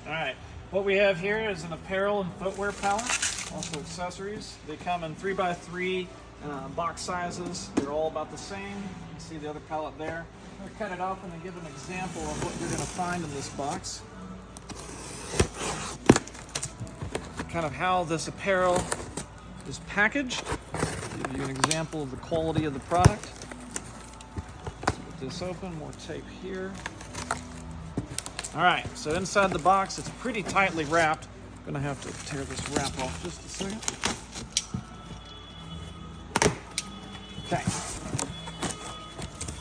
All right, what we have here is an apparel and footwear pallet, also accessories. They come in 3x3 box sizes. They're all about the same. You can see the other pallet there. I'm going to cut it open and give an example of what you're going to find in this box. Kind of how this apparel is packaged. Give you an example of the quality of the product. Get this open, more tape here. All right, so inside the box, it's pretty tightly wrapped. I'm gonna have to tear this wrap off just a second. Okay.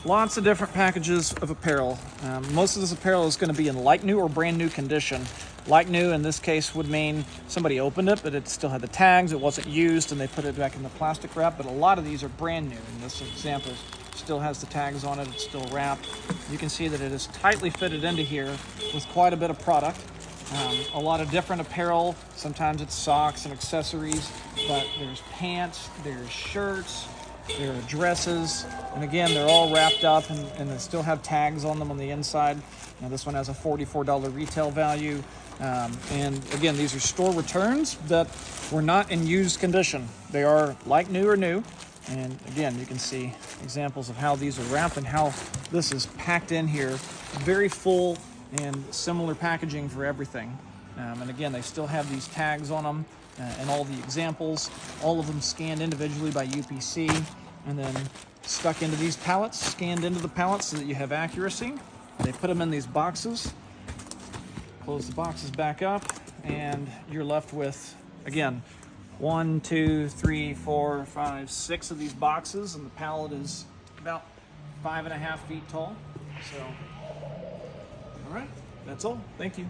Lots of different packages of apparel. Most of this apparel is gonna be in like new or brand new condition. Like new in this case would mean somebody opened it, but it still had the tags, it wasn't used, and they put it back in the plastic wrap. But a lot of these are brand new. In this example, still has the tags on it, it's still wrapped. You can see that it is tightly fitted into here with quite a bit of product. A lot of different apparel. Sometimes it's socks and accessories, but there's pants, there's shirts, there are dresses, and again, they're all wrapped up and they still have tags on them on the inside. Now this one has a $44 retail value. And again, these are store returns that were not in used condition. They are like new or new. And again, you can see examples of how these are wrapped and how this is packed in here. Very full and similar packaging for everything. And again, they still have these tags on them and all the examples, all of them scanned individually by UPC and then stuck into these pallets, scanned into the pallets so that you have accuracy. They put them in these boxes, close the boxes back up, and you're left with, again, 1, 2, 3, 4, 5, 6 of these boxes, and the pallet is about 5.5 feet tall. So, all right, that's all. Thank you.